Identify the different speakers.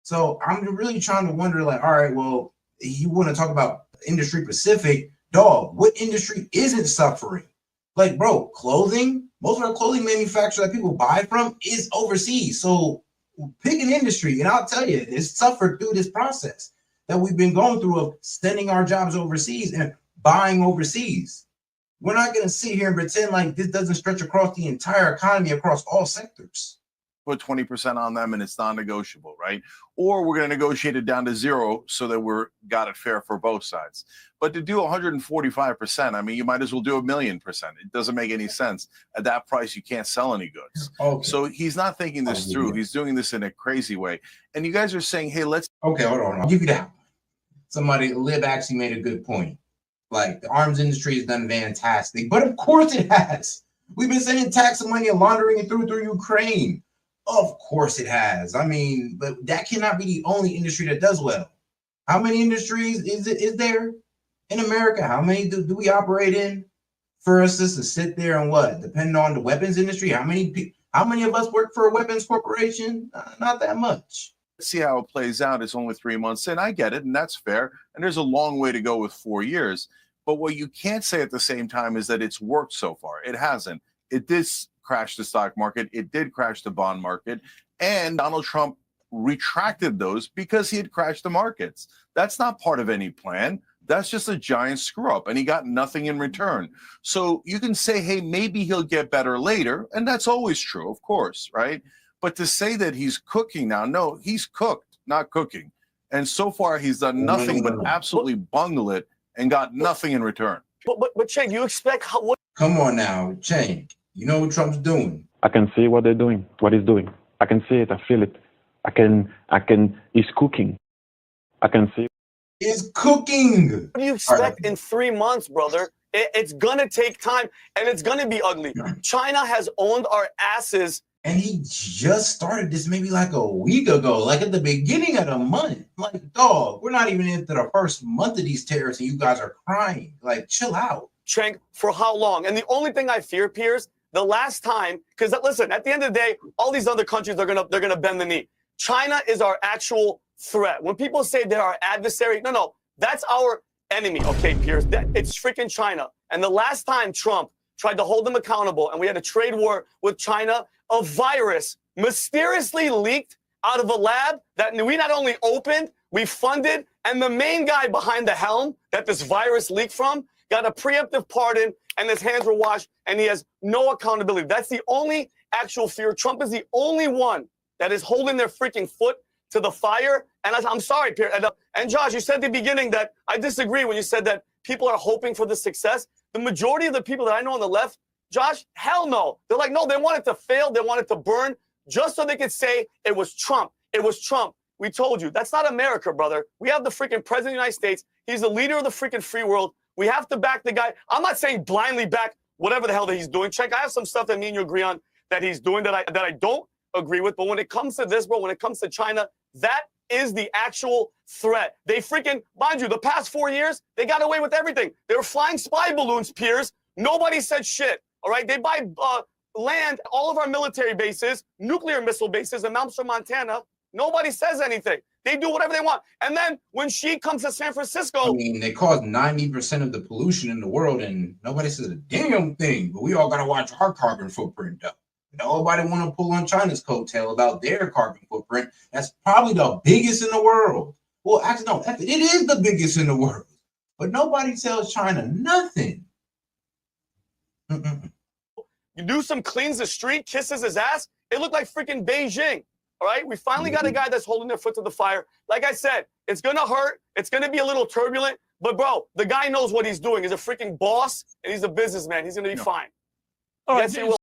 Speaker 1: So I'm really trying to wonder, like, all right, well, you want to talk about industry specific, dog, what industry isn't suffering? Like, bro, clothing, most of our clothing manufacturer that people buy from is overseas. So pick an industry, and I'll tell you, it's suffered through this process that we've been going through of sending our jobs overseas and buying overseas. We're not going to sit here and pretend like this doesn't stretch across the entire economy, across all sectors.
Speaker 2: Put 20% on them and it's non-negotiable, right? Or we're going to negotiate it down to zero so that we're got it fair for both sides. But to do 145%, I mean, you might as well do 1,000,000%. It doesn't make any sense. At that price, you can't sell any goods.
Speaker 1: Okay.
Speaker 2: So he's not thinking this through. He's doing this in a crazy way. And you guys are saying, hey, let's...
Speaker 1: Okay, hold on. I'll give you that. Somebody, Lib actually made a good point. Like, the arms industry has done fantastic. But of course it has. We've been sending tax money and laundering it through Ukraine. Of course it has. I mean, but that cannot be the only industry that does well. How many industries is there in America? How many do we operate in? For us just to sit there and what? Depending on the weapons industry, how many of us work for a weapons corporation? Not that much.
Speaker 2: See how it plays out. It's only 3 months in. I get it, and that's fair. And there's a long way to go with 4 years. But what you can't say at the same time is that it's worked so far. It hasn't. It did crash the stock market. It did crash the bond market. And Donald Trump retracted those because he had crashed the markets. That's not part of any plan. That's just a giant screw up, and he got nothing in return. So you can say, hey, maybe he'll get better later, and that's always true, of course, right? But to say that he's cooking now, no, he's cooked, not cooking. And so far, he's done nothing but absolutely bungle it and got nothing in return.
Speaker 3: But Cheng, you expect what?
Speaker 1: Come on now, Cheng. You know what Trump's doing.
Speaker 4: I can see what they're doing, what he's doing. I can see it. I feel it. He's cooking. I can see.
Speaker 1: He's cooking.
Speaker 3: What do you expect in 3 months, brother? It's going to take time, and it's going to be ugly. China has owned our asses.
Speaker 1: And he just started this maybe like a week ago, like at the beginning of the month. Like, dog, we're not even into the first month of these tariffs, and you guys are crying. Like, chill out.
Speaker 3: Cheng, for how long? And the only thing I fear, Piers, the last time, because listen, at the end of the day, all these other countries they're gonna bend the knee. China is our actual threat. When people say they're our adversary, no, that's our enemy. Okay, Piers, it's freaking China. And the last time Trump tried to hold them accountable, and we had a trade war with China, a virus mysteriously leaked out of a lab that we not only opened, we funded, and the main guy behind the helm that this virus leaked from got a preemptive pardon, and his hands were washed, and he has no accountability. That's the only actual fear. Trump is the only one that is holding their freaking foot to the fire. And I'm sorry, Pierre. And Josh, you said at the beginning that I disagree when you said that people are hoping for the success. The majority of the people that I know on the left, Josh, hell no. They're like, no, they want it to fail. They want it to burn just so they could say it was Trump. It was Trump. We told you. That's not America, brother. We have the freaking president of the United States. He's the leader of the freaking free world. We have to back the guy. I'm not saying blindly back whatever the hell that he's doing. Check, I have some stuff that me and you agree on that he's doing that I don't agree with. But when it comes to this, bro, when it comes to China, that is the actual threat. They freaking, mind you, the past 4 years, they got away with everything. They were flying spy balloons, Piers. Nobody said shit, all right? They buy land, all of our military bases, nuclear missile bases in Mount Montana. Nobody says anything. They do whatever they want. And then when she comes to San Francisco...
Speaker 1: I mean, they cause 90% of the pollution in the world, and nobody says a damn thing. But we all got to watch our carbon footprint, though. Nobody want to pull on China's coattail about their carbon footprint. That's probably the biggest in the world. Well, actually, no, it is the biggest in the world. But nobody tells China nothing.
Speaker 3: You do some cleans the street, kisses his ass. It looked like freaking Beijing. All right, we finally got a guy that's holding their foot to the fire. Like I said, it's going to hurt. It's going to be a little turbulent. But, bro, the guy knows what he's doing. He's a freaking boss, and he's a businessman. He's going to be fine.
Speaker 5: All right,